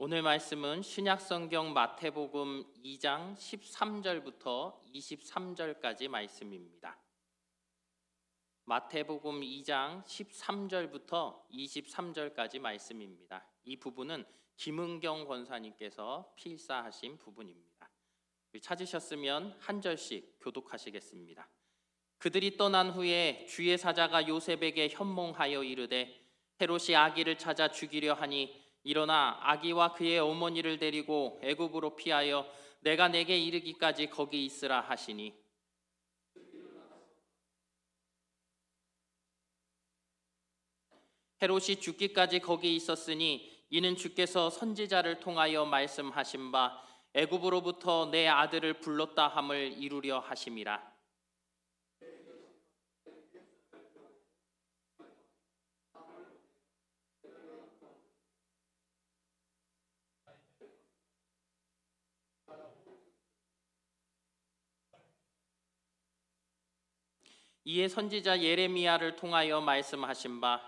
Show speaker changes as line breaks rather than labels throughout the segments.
오늘 말씀은 신약성경 마태복음 2장 13절부터 23절까지 말씀입니다. 마태복음 2장 13절부터 23절까지 말씀입니다. 이 부분은 김은경 권사님께서 필사하신 부분입니다. 찾으셨으면 한 절씩 교독하시겠습니다. 그들이 떠난 후에 주의 사자가 요셉에게 현몽하여 이르되 헤롯이 아기를 찾아 죽이려 하니 일어나 아기와 그의 어머니를 데리고 애굽으로 피하여 내가 내게 이르기까지 거기 있으라 하시니 헤롯이 죽기까지 거기 있었으니 이는 주께서 선지자를 통하여 말씀하신 바 애굽으로부터 내 아들을 불렀다 함을 이루려 하심이라. 이에 선지자 예레미야를 통하여 말씀하신 바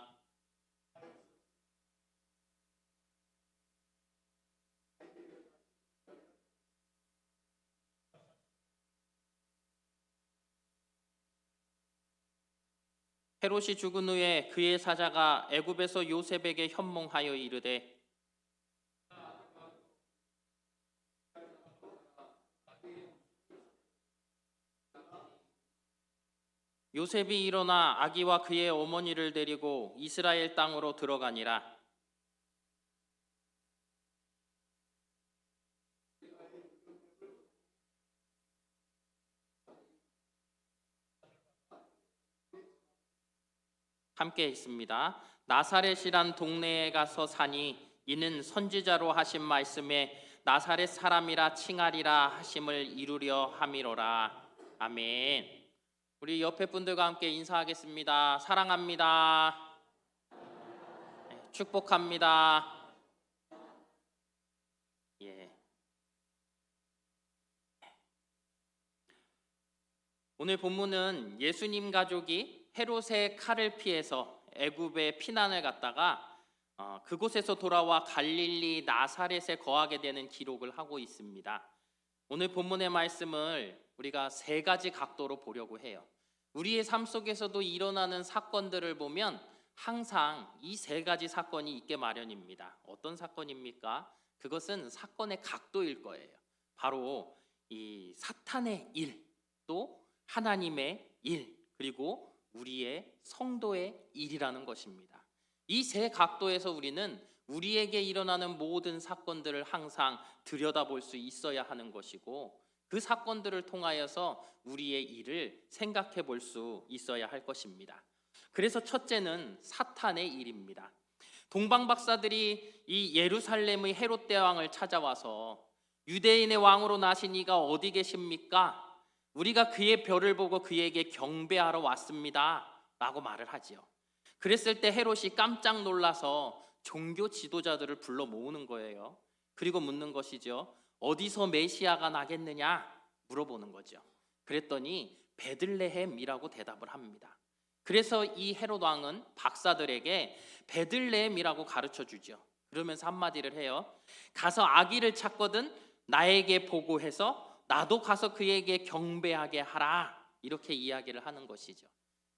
헤롯이 죽은 후에 그의 사자가 애굽에서 요셉에게 현몽하여 이르되 요셉이 일어나 아기와 그의 어머니를 데리고 이스라엘 땅으로 들어가니라. 함께 있습니다. 나사렛이란 동네에 가서 사니 이는 선지자로 하신 말씀에 나사렛 사람이라 칭하리라 하심을 이루려 함이로라. 아멘. 우리 옆에 분들과 함께 인사하겠습니다. 사랑합니다. 축복합니다. 예. 오늘 본문은 예수님 가족이 헤롯의 칼을 피해서 애굽에 피난을 갔다가 그곳에서 돌아와 갈릴리 나사렛에 거하게 되는 기록을 하고 있습니다. 오늘 본문의 말씀을 우리가 세 가지 각도로 보려고 해요. 우리의 삶 속에서도 일어나는 사건들을 보면 항상 이 세 가지 사건이 있게 마련입니다. 어떤 사건입니까? 그것은 사건의 각도일 거예요. 바로 이 사탄의 일, 또 하나님의 일, 그리고 우리의 성도의 일이라는 것입니다. 이 세 각도에서 우리는 우리에게 일어나는 모든 사건들을 항상 들여다볼 수 있어야 하는 것이고 그 사건들을 통하여서 우리의 일을 생각해 볼 수 있어야 할 것입니다. 그래서 첫째는 사탄의 일입니다. 동방 박사들이 이 예루살렘의 헤롯 대왕을 찾아와서 유대인의 왕으로 나신 이가 어디 계십니까? 우리가 그의 별을 보고 그에게 경배하러 왔습니다 라고 말을 하지요. 그랬을 때 헤롯이 깜짝 놀라서 종교 지도자들을 불러 모으는 거예요. 그리고 묻는 것이죠. 어디서 메시아가 나겠느냐 물어보는 거죠. 그랬더니 베들레헴이라고 대답을 합니다. 그래서 이 헤롯 왕은 박사들에게 베들레헴이라고 가르쳐 주죠. 그러면서 한마디를 해요. 가서 아기를 찾거든 나에게 보고해서 나도 가서 그에게 경배하게 하라 이렇게 이야기를 하는 것이죠.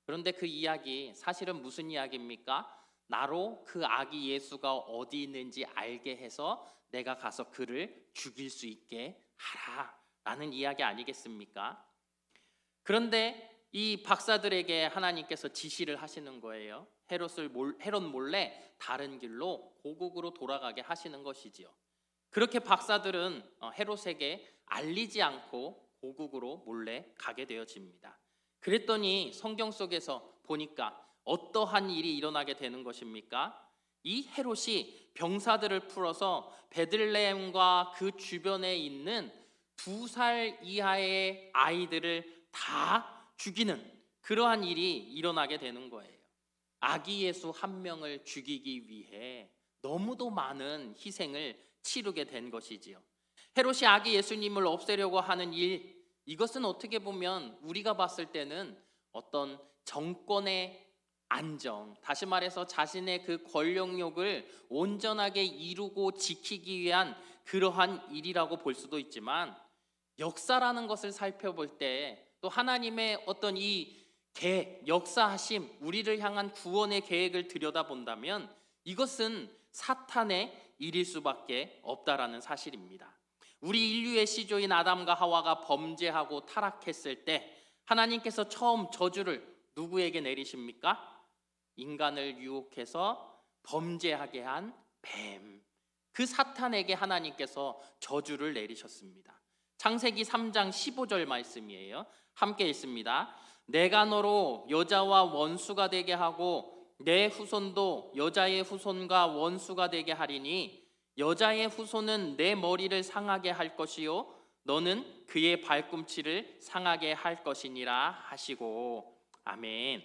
그런데 그 이야기 사실은 무슨 이야기입니까? 나로 그 아기 예수가 어디 있는지 알게 해서 내가 가서 그를 죽일 수 있게 하라라는 이야기 아니겠습니까? 그런데 이 박사들에게 하나님께서 지시를 하시는 거예요. 헤롯 몰래 다른 길로 고국으로 돌아가게 하시는 것이지요. 그렇게 박사들은 헤롯에게 알리지 않고 고국으로 몰래 가게 되어집니다. 그랬더니 성경 속에서 보니까 어떠한 일이 일어나게 되는 것입니까? 이 헤롯이 병사들을 풀어서 베들레헴과 그 주변에 있는 2살 이하의 아이들을 다 죽이는 그러한 일이 일어나게 되는 거예요. 아기 예수 한 명을 죽이기 위해 너무도 많은 희생을 치르게 된 것이지요. 헤롯이 아기 예수님을 없애려고 하는 일, 이것은 어떻게 보면 우리가 봤을 때는 어떤 정권의 안정, 다시 말해서 자신의 그 권력욕을 온전하게 이루고 지키기 위한 그러한 일이라고 볼 수도 있지만, 역사라는 것을 살펴볼 때 또 하나님의 어떤 이 계획, 역사하심, 우리를 향한 구원의 계획을 들여다본다면 이것은 사탄의 일일 수밖에 없다라는 사실입니다. 우리 인류의 시조인 아담과 하와가 범죄하고 타락했을 때 하나님께서 처음 저주를 누구에게 내리십니까? 인간을 유혹해서 범죄하게 한 뱀, 그 사탄에게 하나님께서 저주를 내리셨습니다. 창세기 3장 15절 말씀이에요. 함께 읽습니다. 내가 너로 여자와 원수가 되게 하고 내 후손도 여자의 후손과 원수가 되게 하리니 여자의 후손은 내 머리를 상하게 할 것이요 너는 그의 발꿈치를 상하게 할 것이니라 하시고. 아멘.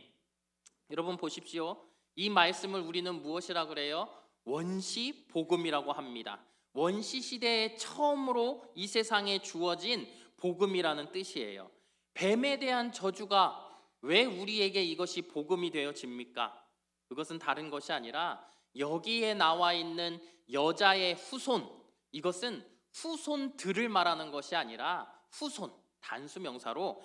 여러분 보십시오. 이 말씀을 우리는 무엇이라 그래요? 원시 복음이라고 합니다. 원시 시대에 처음으로 이 세상에 주어진 복음이라는 뜻이에요. 뱀에 대한 저주가 왜 우리에게 이것이 복음이 되어집니까? 그것은 다른 것이 아니라 여기에 나와 있는 여자의 후손, 이것은 후손들을 말하는 것이 아니라 후손, 단수 명사로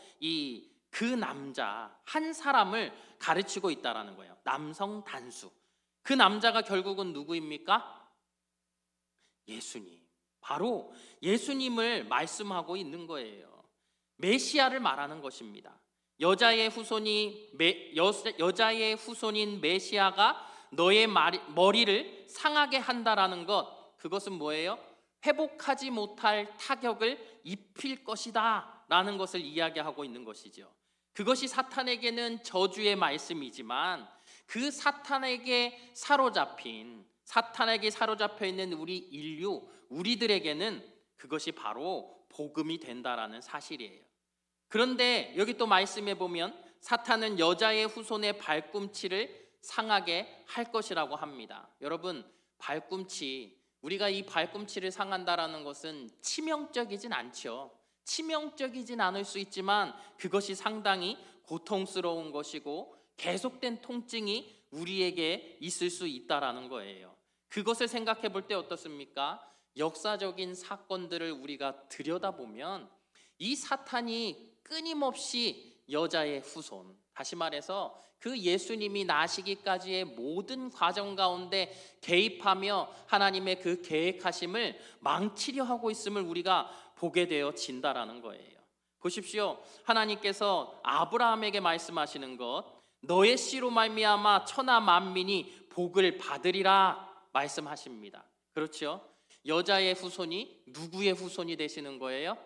그 남자 한 사람을 가르치고 있다라는 거예요. 남성 단수. 그 남자가 결국은 누구입니까? 예수님. 바로 예수님을 말씀하고 있는 거예요. 메시아를 말하는 것입니다. 여자의 후손인 메시아가 너의 머리를 상하게 한다라는 것, 그것은 뭐예요? 회복하지 못할 타격을 입힐 것이다 라는 것을 이야기하고 있는 것이죠. 그것이 사탄에게는 저주의 말씀이지만 그 사탄에게 사로잡혀 있는 우리 인류, 우리들에게는 그것이 바로 복음이 된다라는 사실이에요. 그런데 여기 또 말씀해 보면 사탄은 여자의 후손의 발꿈치를 상하게 할 것이라고 합니다. 여러분, 발꿈치, 우리가 이 발꿈치를 상한다라는 것은 치명적이진 않죠. 치명적이진 않을 수 있지만 그것이 상당히 고통스러운 것이고 계속된 통증이 우리에게 있을 수 있다라는 거예요. 그것을 생각해 볼 때 어떻습니까? 역사적인 사건들을 우리가 들여다보면 이 사탄이 끊임없이 여자의 후손, 다시 말해서 그 예수님이 나시기까지의 모든 과정 가운데 개입하며 하나님의 그 계획하심을 망치려 하고 있음을 우리가 보게 되어진다라는 거예요. 보십시오. 하나님께서 아브라함에게 말씀하시는 것, 너의 씨로 말미암아 천하 만민이 복을 받으리라 말씀하십니다. 그렇죠? 여자의 후손이 누구의 후손이 되시는 거예요?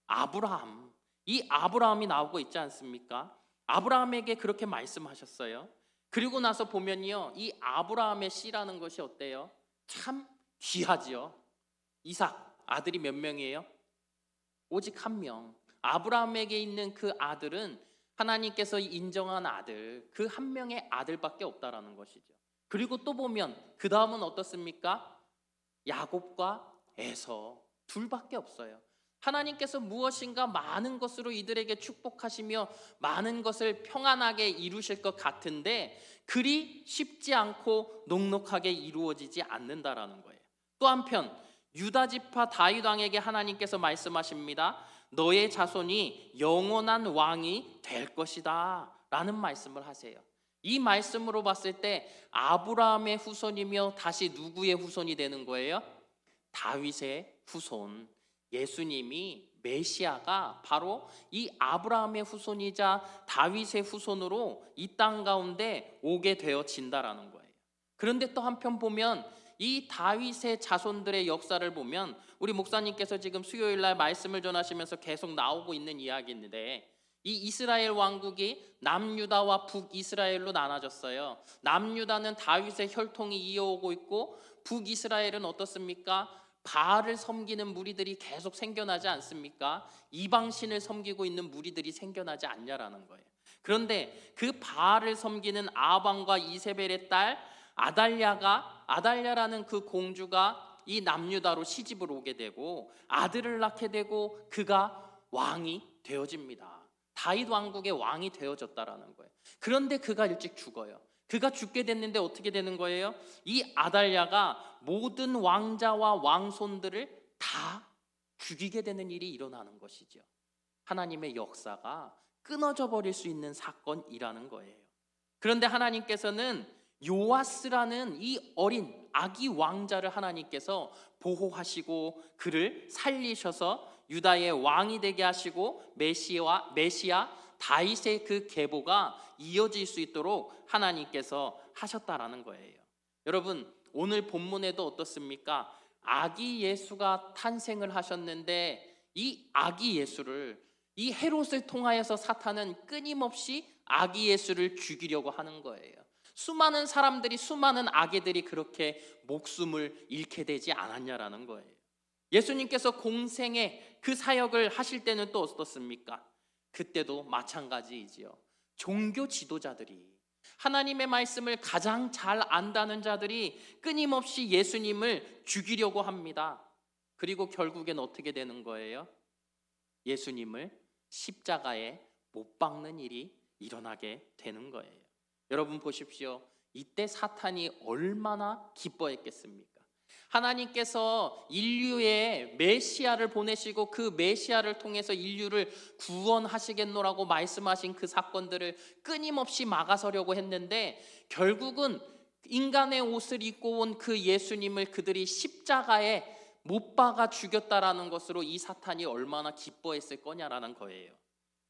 아브라함. 이 아브라함이 나오고 있지 않습니까? 아브라함에게 그렇게 말씀하셨어요. 그리고 나서 보면요, 이 아브라함의 씨라는 것이 어때요? 참 귀하지요. 이삭, 아들이 몇 명이에요? 오직 한 명. 아브라함에게 있는 그 아들은 하나님께서 인정한 아들, 그 한 명의 아들밖에 없다라는 것이죠. 그리고 또 보면 그 다음은 어떻습니까? 야곱과 에서, 둘밖에 없어요. 하나님께서 무엇인가 많은 것으로 이들에게 축복하시며 많은 것을 평안하게 이루실 것 같은데 그리 쉽지 않고 녹록하게 이루어지지 않는다라는 거예요. 또 한편 유다 지파 다윗 왕에게 하나님께서 말씀하십니다. 너의 자손이 영원한 왕이 될 것이다 라는 말씀을 하세요. 이 말씀으로 봤을 때 아브라함의 후손이며 다시 누구의 후손이 되는 거예요? 다윗의 후손, 예수님이, 메시아가 바로 이 아브라함의 후손이자 다윗의 후손으로 이 땅 가운데 오게 되어진다라는 거예요. 그런데 또 한편 보면 이 다윗의 자손들의 역사를 보면 우리 목사님께서 지금 수요일 날 말씀을 전하시면서 계속 나오고 있는 이야기인데 이 이스라엘 왕국이 남유다와 북이스라엘로 나눠졌어요. 남유다는 다윗의 혈통이 이어오고 있고 북이스라엘은 어떻습니까? 바알을 섬기는 무리들이 계속 생겨나지 않습니까? 이방신을 섬기고 있는 무리들이 생겨나지 않냐라는 거예요. 그런데 그 바알을 섬기는 아방과 이세벨의 딸 아달랴라는 그 공주가 이 남유다로 시집을 오게 되고 아들을 낳게 되고 그가 왕이 되어집니다. 다윗 왕국의 왕이 되어졌다라는 거예요. 그런데 그가 일찍 죽어요. 그가 죽게 됐는데 어떻게 되는 거예요? 이 아달랴가 모든 왕자와 왕손들을 다 죽이게 되는 일이 일어나는 것이죠. 하나님의 역사가 끊어져 버릴 수 있는 사건이라는 거예요. 그런데 하나님께서는 요아스라는 이 어린 아기 왕자를 하나님께서 보호하시고 그를 살리셔서 유다의 왕이 되게 하시고 메시아 다윗의 그 계보가 이어질 수 있도록 하나님께서 하셨다라는 거예요. 여러분, 오늘 본문에도 어떻습니까? 아기 예수가 탄생을 하셨는데 이 아기 예수를, 이 헤롯을 통하여서 사탄은 끊임없이 아기 예수를 죽이려고 하는 거예요. 수많은 사람들이, 수많은 아기들이 그렇게 목숨을 잃게 되지 않았냐라는 거예요. 예수님께서 공생의 그 사역을 하실 때는 또 어떻습니까? 그때도 마찬가지이지요. 종교 지도자들이, 하나님의 말씀을 가장 잘 안다는 자들이 끊임없이 예수님을 죽이려고 합니다. 그리고 결국엔 어떻게 되는 거예요? 예수님을 십자가에 못 박는 일이 일어나게 되는 거예요. 여러분 보십시오. 이때 사탄이 얼마나 기뻐했겠습니까? 하나님께서 인류의 메시아를 보내시고 그 메시아를 통해서 인류를 구원하시겠노라고 말씀하신 그 사건들을 끊임없이 막아서려고 했는데, 결국은 인간의 옷을 입고 온 그 예수님을 그들이 십자가에 못 박아 죽였다라는 것으로 이 사탄이 얼마나 기뻐했을 거냐라는 거예요.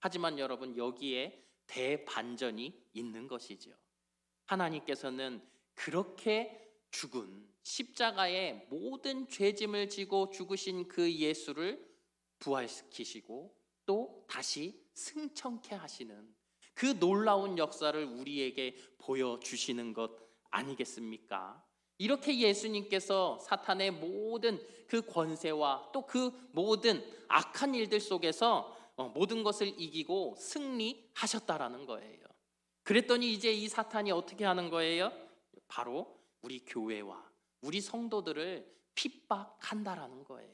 하지만 여러분, 여기에 대반전이 있는 것이죠. 하나님께서는 그렇게 죽은 십자가에 모든 죄짐을 지고 죽으신 그 예수를 부활시키시고 또 다시 승천케 하시는 그 놀라운 역사를 우리에게 보여주시는 것 아니겠습니까? 이렇게 예수님께서 사탄의 모든 그 권세와 또 그 모든 악한 일들 속에서 모든 것을 이기고 승리하셨다라는 거예요. 그랬더니 이제 이 사탄이 어떻게 하는 거예요? 바로 우리 교회와 우리 성도들을 핍박한다라는 거예요.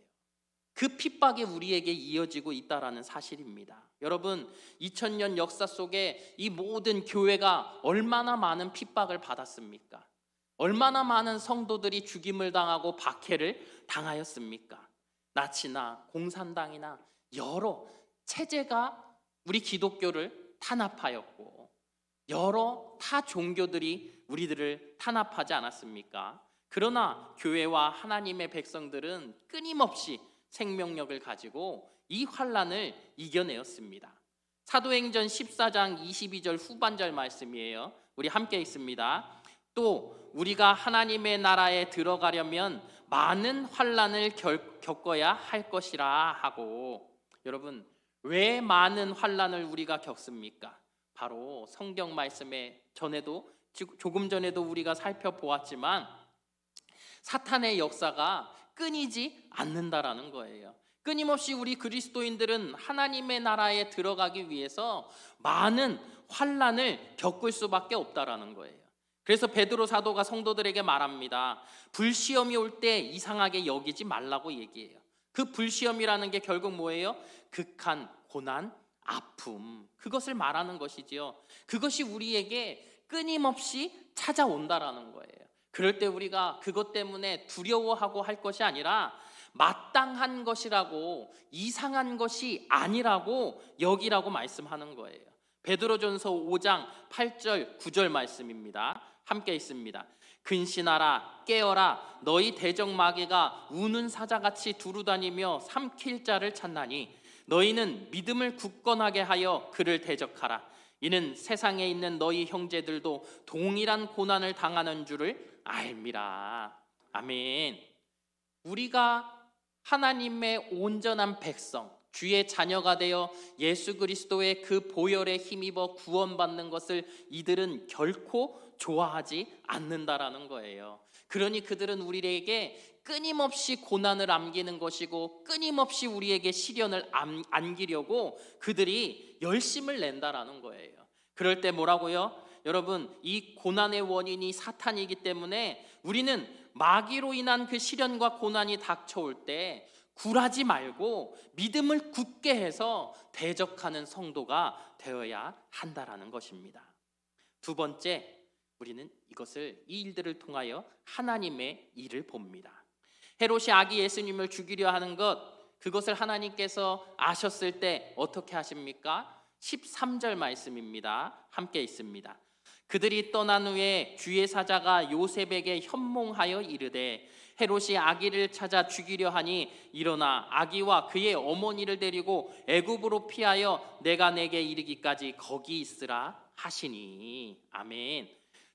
그 핍박이 우리에게 이어지고 있다라는 사실입니다. 여러분, 2000년 역사 속에 이 모든 교회가 얼마나 많은 핍박을 받았습니까? 얼마나 많은 성도들이 죽임을 당하고 박해를 당하였습니까? 나치나 공산당이나 여러 체제가 우리 기독교를 탄압하였고 여러 타 종교들이 우리들을 탄압하지 않았습니까? 그러나 교회와 하나님의 백성들은 끊임없이 생명력을 가지고 이 환난을 이겨내었습니다. 사도행전 14장 22절 후반절 말씀이에요. 우리 함께 읽습니다. 또 우리가 하나님의 나라에 들어가려면 많은 환난을 겪어야 할 것이라 하고, 여러분, 왜 많은 환난을 우리가 겪습니까? 바로 성경 말씀에 조금 전에도 우리가 살펴보았지만 사탄의 역사가 끊이지 않는다라는 거예요. 끊임없이 우리 그리스도인들은 하나님의 나라에 들어가기 위해서 많은 환난을 겪을 수밖에 없다라는 거예요. 그래서 베드로 사도가 성도들에게 말합니다. 불시험이 올 때 이상하게 여기지 말라고 얘기해요. 그 불시험이라는 게 결국 뭐예요? 극한 고난, 아픔, 그것을 말하는 것이지요. 그것이 우리에게 끊임없이 찾아온다라는 거예요. 그럴 때 우리가 그것 때문에 두려워하고 할 것이 아니라 마땅한 것이라고, 이상한 것이 아니라고 여기라고 말씀하는 거예요. 베드로전서 5장 8절 9절 말씀입니다. 함께 있습니다. 근신하라, 깨어라, 너희 대적마귀가 우는 사자같이 두루다니며 삼킬 자를 찾나니 너희는 믿음을 굳건하게 하여 그를 대적하라. 이는 세상에 있는 너희 형제들도 동일한 고난을 당하는 줄을 알미라. 아멘. 우리가 하나님의 온전한 백성, 주의 자녀가 되어 예수 그리스도의 그 보혈에 힘입어 구원받는 것을 이들은 결코 좋아하지 않는다라는 거예요. 그러니 그들은 우리에게 끊임없이 고난을 안기는 것이고 끊임없이 우리에게 시련을 안기려고 그들이 열심을 낸다라는 거예요. 그럴 때 뭐라고요? 여러분, 이 고난의 원인이 사탄이기 때문에 우리는 마귀로 인한 그 시련과 고난이 닥쳐올 때 굴하지 말고 믿음을 굳게 해서 대적하는 성도가 되어야 한다라는 것입니다. 두 번째, 우리는 이 일들을 통하여 하나님의 일을 봅니다. 헤롯이 아기 예수님을 죽이려 하는 그것을 하나님께서 아셨을 때 어떻게 하십니까? 13절 말씀입니다. 함께 있습니다. 그들이 떠난 후에 주의 사자가 요셉에게 현몽하여 이르되 헤롯이 아기를 찾아 죽이려 하니 일어나 아기와 그의 어머니를 데리고 애굽으로 피하여 내가 내게 이르기까지 거기 있으라 하시니. 아멘.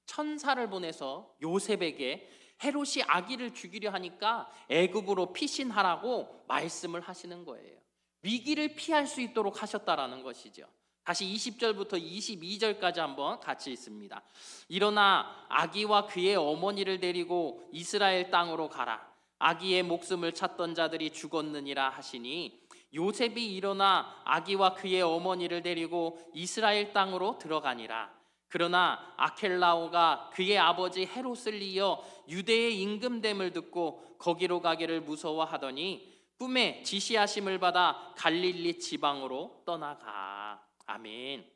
천사를 보내서 요셉에게 헤롯이 아기를 죽이려 하니까 애굽으로 피신하라고 말씀을 하시는 거예요. 위기를 피할 수 있도록 하셨다라는 것이죠. 다시 20절부터 22절까지 한번 같이 있습니다. 일어나 아기와 그의 어머니를 데리고 이스라엘 땅으로 가라. 아기의 목숨을 찾던 자들이 죽었느니라 하시니 요셉이 일어나 아기와 그의 어머니를 데리고 이스라엘 땅으로 들어가니라. 그러나 아켈라오가 그의 아버지 헤롯을 이어 유대의 임금됨을 듣고 거기로 가기를 무서워하더니 꿈에 지시하심을 받아 갈릴리 지방으로 떠나가. 아멘.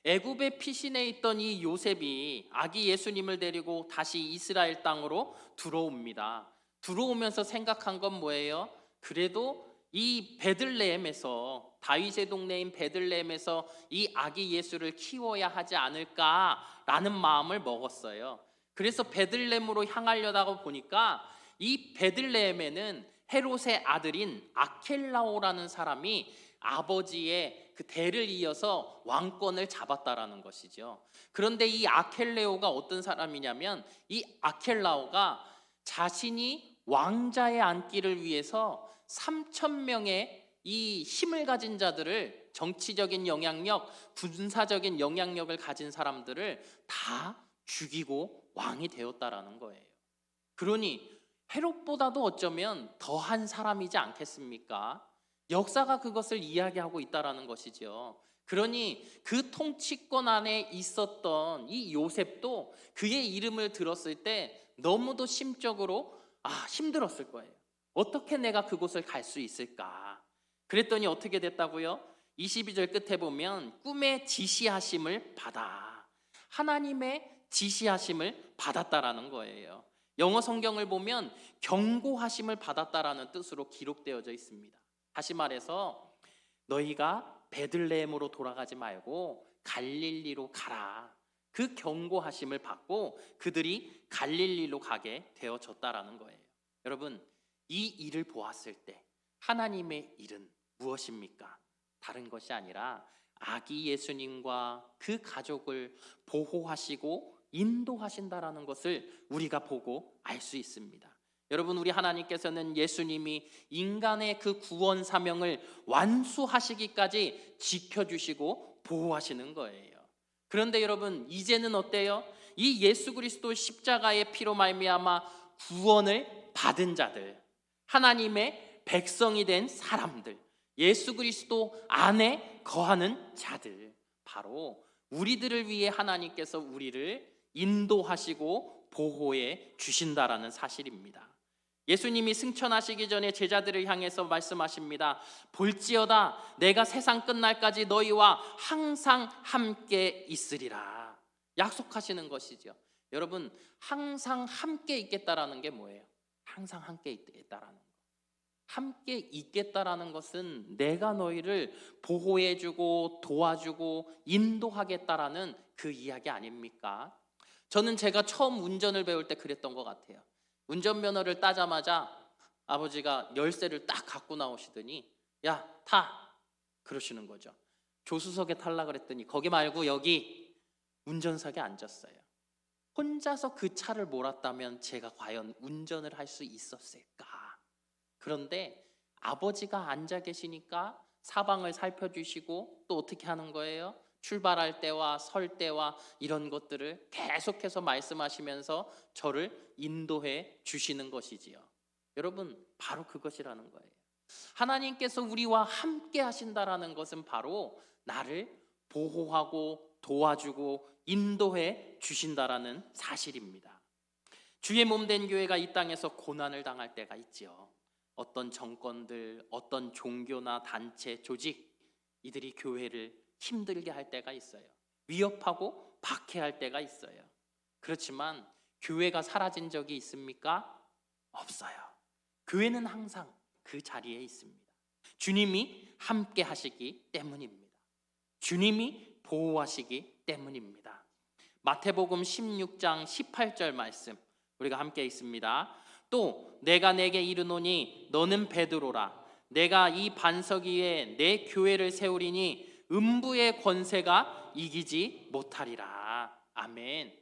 애굽의 피신해 있던 이 요셉이 아기 예수님을 데리고 다시 이스라엘 땅으로 들어옵니다. 들어오면서 생각한 건 뭐예요? 그래도 이 베들레헴에서, 다윗의 동네인 베들레헴에서 이 아기 예수를 키워야 하지 않을까라는 마음을 먹었어요. 그래서 베들레헴으로 향하려다가 보니까 이 베들레헴에는 헤롯의 아들인 아켈라오라는 사람이 아버지의 그 대를 이어서 왕권을 잡았다라는 것이죠. 그런데 이 아켈레오가 어떤 사람이냐면, 이 아켈라오가 자신이 왕자에 앉기를 위해서 3,000명의 이 힘을 가진 자들을, 정치적인 영향력, 군사적인 영향력을 가진 사람들을 다 죽이고 왕이 되었다라는 거예요. 그러니 헤롯보다도 어쩌면 더한 사람이지 않겠습니까? 역사가 그것을 이야기하고 있다라는 것이죠. 그러니 그 통치권 안에 있었던 이 요셉도 그의 이름을 들었을 때 너무도 심적으로 힘들었을 거예요. 어떻게 내가 그곳을 갈 수 있을까? 그랬더니 어떻게 됐다고요? 22절 끝에 보면 꿈의 지시하심을 받아, 하나님의 지시하심을 받았다라는 거예요. 영어 성경을 보면 경고하심을 받았다라는 뜻으로 기록되어져 있습니다. 다시 말해서 너희가 베들레헴으로 돌아가지 말고 갈릴리로 가라. 그 경고하심을 받고 그들이 갈릴리로 가게 되어졌다라는 거예요. 여러분, 이 일을 보았을 때 하나님의 일은 무엇입니까? 다른 것이 아니라 아기 예수님과 그 가족을 보호하시고 인도하신다라는 것을 우리가 보고 알 수 있습니다. 여러분, 우리 하나님께서는 예수님이 인간의 그 구원 사명을 완수하시기까지 지켜주시고 보호하시는 거예요. 그런데 여러분, 이제는 어때요? 이 예수 그리스도 십자가의 피로 말미암아 구원을 받은 자들, 하나님의 백성이 된 사람들, 예수 그리스도 안에 거하는 자들, 바로 우리들을 위해 하나님께서 우리를 인도하시고 보호해 주신다라는 사실입니다. 예수님이 승천하시기 전에 제자들을 향해서 말씀하십니다. 볼지어다 내가 세상 끝날까지 너희와 항상 함께 있으리라. 약속하시는 것이죠. 여러분, 항상 함께 있겠다라는 게 뭐예요? 항상 함께 있겠다라는 거. 함께 있겠다라는 것은 내가 너희를 보호해주고 도와주고 인도하겠다라는 그 이야기 아닙니까? 저는 제가 처음 운전을 배울 때 그랬던 것 같아요. 운전면허를 따자마자 아버지가 열쇠를 딱 갖고 나오시더니 야, 타! 그러시는 거죠. 조수석에 탈라 그랬더니 거기 말고 여기 운전석에 앉았어요. 혼자서 그 차를 몰았다면 제가 과연 운전을 할 수 있었을까? 그런데 아버지가 앉아 계시니까 사방을 살펴주시고 또 어떻게 하는 거예요? 출발할 때와 설 때와 이런 것들을 계속해서 말씀하시면서 저를 인도해 주시는 것이지요. 여러분, 바로 그것이라는 거예요. 하나님께서 우리와 함께 하신다라는 것은 바로 나를 보호하고 도와주고 인도해 주신다라는 사실입니다. 주의 몸 된 교회가 이 땅에서 고난을 당할 때가 있지요. 어떤 정권들, 어떤 종교나 단체, 조직, 이들이 교회를 힘들게 할 때가 있어요. 위협하고 박해할 때가 있어요. 그렇지만 교회가 사라진 적이 있습니까? 없어요. 교회는 항상 그 자리에 있습니다. 주님이 함께 하시기 때문입니다. 주님이 보호하시기 때문입니다. 마태복음 16장 18절 말씀 우리가 함께 있습니다. 또 내가 내게 이르노니 너는 베드로라. 내가 이 반석 위에 내 교회를 세우리니 음부의 권세가 이기지 못하리라. 아멘.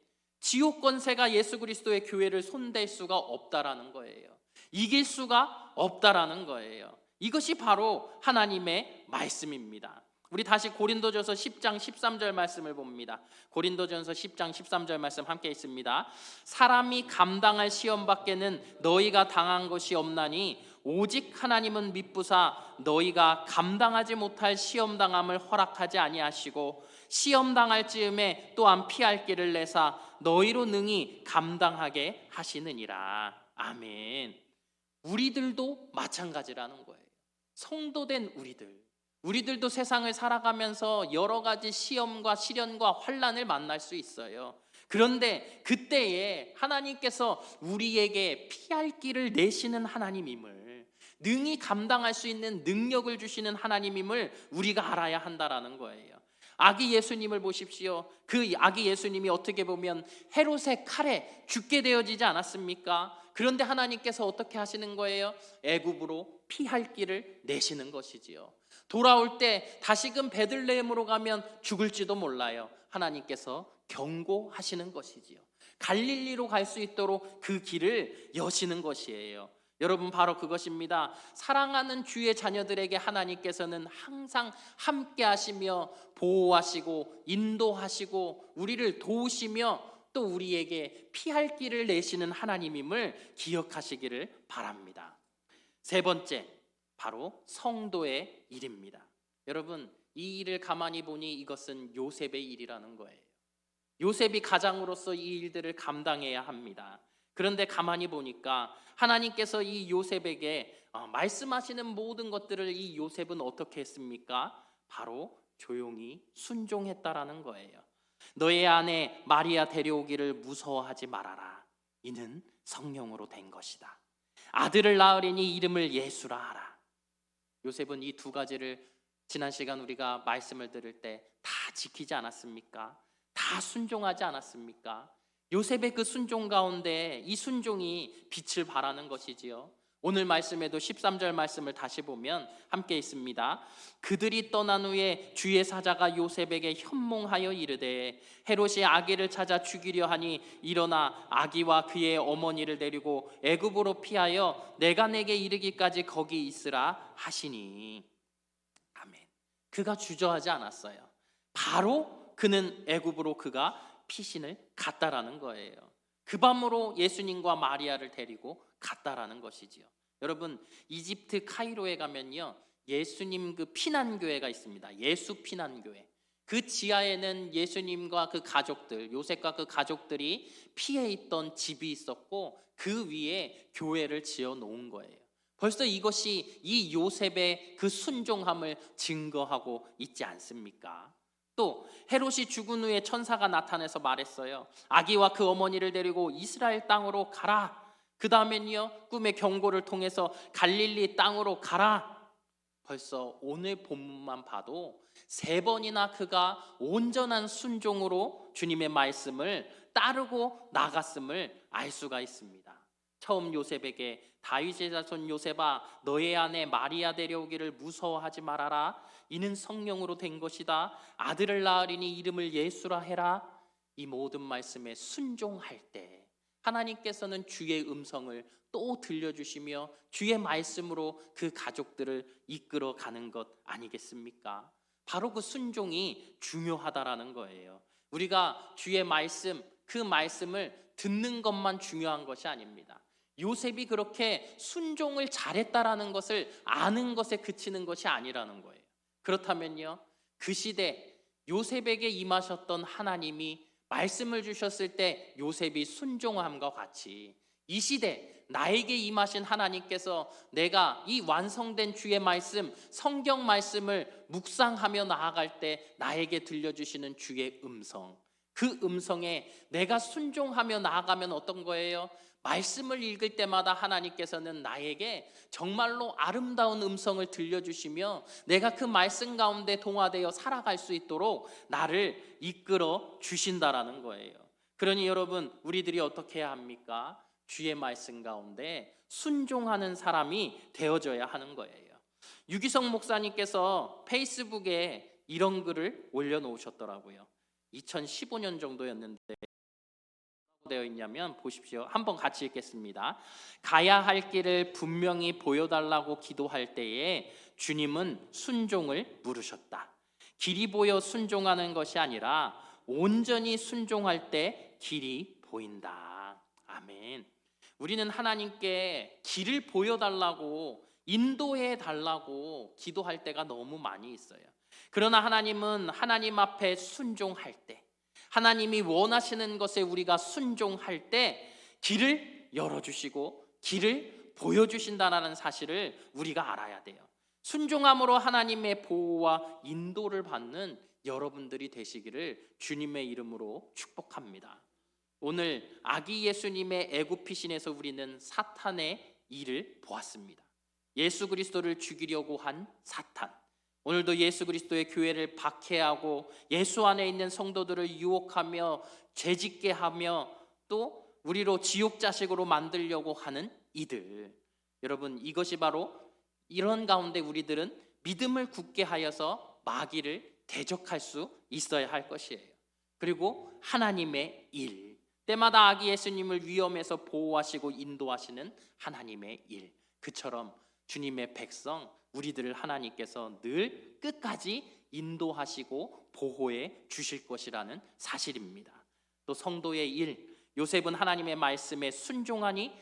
지옥 권세가 예수 그리스도의 교회를 손댈 수가 없다라는 거예요. 이길 수가 없다라는 거예요. 이것이 바로 하나님의 말씀입니다. 우리 다시 고린도전서 10장 13절 말씀을 봅니다. 고린도전서 10장 13절 말씀 함께 있습니다. 사람이 감당할 시험 밖에는 너희가 당한 것이 없나니 오직 하나님은 미쁘사 너희가 감당하지 못할 시험 당함을 허락하지 아니하시고 시험 당할 즈음에 또한 피할 길을 내사 너희로 능히 감당하게 하시느니라. 아멘. 우리들도 마찬가지라는 거예요. 성도된 우리들도 세상을 살아가면서 여러 가지 시험과 시련과 환난을 만날 수 있어요. 그런데 그때에 하나님께서 우리에게 피할 길을 내시는 하나님임을, 능히 감당할 수 있는 능력을 주시는 하나님임을 우리가 알아야 한다라는 거예요. 아기 예수님을 보십시오. 그 아기 예수님이 어떻게 보면 헤롯의 칼에 죽게 되어지지 않았습니까? 그런데 하나님께서 어떻게 하시는 거예요? 애굽으로 피할 길을 내시는 것이지요. 돌아올 때 다시금 베들레헴으로 가면 죽을지도 몰라요. 하나님께서 경고하시는 것이지요. 갈릴리로 갈 수 있도록 그 길을 여시는 것이에요. 여러분, 바로 그것입니다. 사랑하는 주의 자녀들에게 하나님께서는 항상 함께 하시며 보호하시고 인도하시고 우리를 도우시며 또 우리에게 피할 길을 내시는 하나님임을 기억하시기를 바랍니다. 세 번째, 바로 성도의 일입니다. 여러분, 이 일을 가만히 보니 이것은 요셉의 일이라는 거예요. 요셉이 가장으로서 이 일들을 감당해야 합니다. 그런데 가만히 보니까 하나님께서 이 요셉에게 말씀하시는 모든 것들을 이 요셉은 어떻게 했습니까? 바로 조용히 순종했다라는 거예요. 너의 아내 마리아 데려오기를 무서워하지 말아라. 이는 성령으로 된 것이다. 아들을 낳으리니 이름을 예수라 하라. 요셉은 이 두 가지를 지난 시간 우리가 말씀을 들을 때 다 지키지 않았습니까? 다 순종하지 않았습니까? 요셉의 그 순종 가운데 이 순종이 빛을 발하는 것이지요. 오늘 말씀에도 13절 말씀을 다시 보면 함께 있습니다. 그들이 떠난 후에 주의 사자가 요셉에게 현몽하여 이르되 헤롯이 아기를 찾아 죽이려 하니 일어나 아기와 그의 어머니를 데리고 애굽으로 피하여 내가 내게 이르기까지 거기 있으라 하시니. 아멘. 그가 주저하지 않았어요. 바로 그는 애굽으로 그가 피신을 갔다라는 거예요. 그 밤으로 예수님과 마리아를 데리고 갔다라는 것이지요. 여러분, 이집트 카이로에 가면요, 예수님 그 피난교회가 있습니다. 예수 피난교회. 그 지하에는 예수님과 그 가족들, 요셉과 그 가족들이 피해 있던 집이 있었고 그 위에 교회를 지어 놓은 거예요. 벌써 이것이 이 요셉의 그 순종함을 증거하고 있지 않습니까? 또 헤롯이 죽은 후에 천사가 나타나서 말했어요. 아기와 그 어머니를 데리고 이스라엘 땅으로 가라. 그 다음엔요, 꿈의 경고를 통해서 갈릴리 땅으로 가라. 벌써 오늘 본문만 봐도 3번이나 그가 온전한 순종으로 주님의 말씀을 따르고 나갔음을 알 수가 있습니다. 처음 요셉에게 다윗의 자손 요셉아, 너의 아내 마리아 데려오기를 무서워하지 말아라. 이는 성령으로 된 것이다. 아들을 낳으리니 이름을 예수라 해라. 이 모든 말씀에 순종할 때 하나님께서는 주의 음성을 또 들려주시며 주의 말씀으로 그 가족들을 이끌어가는 것 아니겠습니까? 바로 그 순종이 중요하다라는 거예요. 우리가 주의 말씀, 그 말씀을 듣는 것만 중요한 것이 아닙니다. 요셉이 그렇게 순종을 잘했다라는 것을 아는 것에 그치는 것이 아니라는 거예요. 그렇다면요, 그 시대 요셉에게 임하셨던 하나님이 말씀을 주셨을 때 요셉이 순종함과 같이 이 시대 나에게 임하신 하나님께서 내가 이 완성된 주의 말씀, 성경 말씀을 묵상하며 나아갈 때 나에게 들려주시는 주의 음성, 그 음성에 내가 순종하며 나아가면 어떤 거예요? 말씀을 읽을 때마다 하나님께서는 나에게 정말로 아름다운 음성을 들려주시며 내가 그 말씀 가운데 동화되어 살아갈 수 있도록 나를 이끌어 주신다라는 거예요. 그러니 여러분, 우리들이 어떻게 해야 합니까? 주의 말씀 가운데 순종하는 사람이 되어져야 하는 거예요. 유기성 목사님께서 페이스북에 이런 글을 올려놓으셨더라고요. 2015년 정도였는데 되어 있냐면 보십시오. 한번 같이 읽겠습니다. 가야 할 길을 분명히 보여달라고 기도할 때에 주님은 순종을 물으셨다. 길이 보여 순종하는 것이 아니라 온전히 순종할 때 길이 보인다. 아멘. 우리는 하나님께 길을 보여달라고 인도해 달라고 기도할 때가 너무 많이 있어요. 그러나 하나님은 하나님 앞에 순종할 때, 하나님이 원하시는 것에 우리가 순종할 때 길을 열어주시고 길을 보여주신다는 사실을 우리가 알아야 돼요. 순종함으로 하나님의 보호와 인도를 받는 여러분들이 되시기를 주님의 이름으로 축복합니다. 오늘 아기 예수님의 애굽 피신에서 우리는 사탄의 일을 보았습니다. 예수 그리스도를 죽이려고 한 사탄, 오늘도 예수 그리스도의 교회를 박해하고 예수 안에 있는 성도들을 유혹하며 죄짓게 하며 또 우리로 지옥 자식으로 만들려고 하는 이들, 여러분, 이것이 바로 이런 가운데 우리들은 믿음을 굳게 하여서 마귀를 대적할 수 있어야 할 것이에요. 그리고 하나님의 일, 때마다 아기 예수님을 위험에서 보호하시고 인도하시는 하나님의 일, 그처럼 주님의 백성 우리들을 하나님께서 늘 끝까지 인도하시고 보호해 주실 것이라는 사실입니다. 또 성도의 일, 요셉은 하나님의 말씀에 순종하니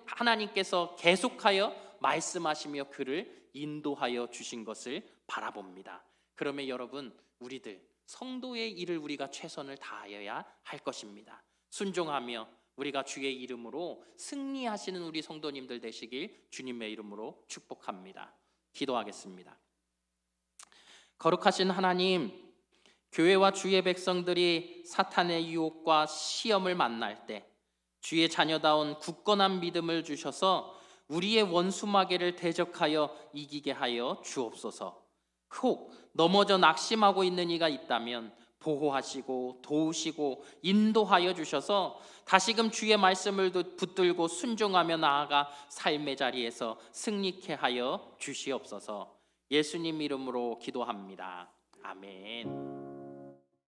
하나님께서 계속하여 말씀하시며 그를 인도하여 주신 것을 바라봅니다. 그러면 여러분, 우리들 성도의 일을 우리가 최선을 다하여야 할 것입니다. 순종하며 우리가 주의 이름으로 승리하시는 우리 성도님들 되시길 주님의 이름으로 축복합니다. 기도하겠습니다. 거룩하신 하나님, 교회와 주의 백성들이 사탄의 유혹과 시험을 만날 때 주의 자녀다운 굳건한 믿음을 주셔서 우리의 원수마귀를 대적하여 이기게 하여 주옵소서. 혹 넘어져 낙심하고 있는 이가 있다면 보호하시고 도우시고 인도하여 주셔서 다시금 주의 말씀을 붙들고 순종하며 나아가 삶의 자리에서 승리케 하여 주시옵소서. 예수님 이름으로 기도합니다. 아멘.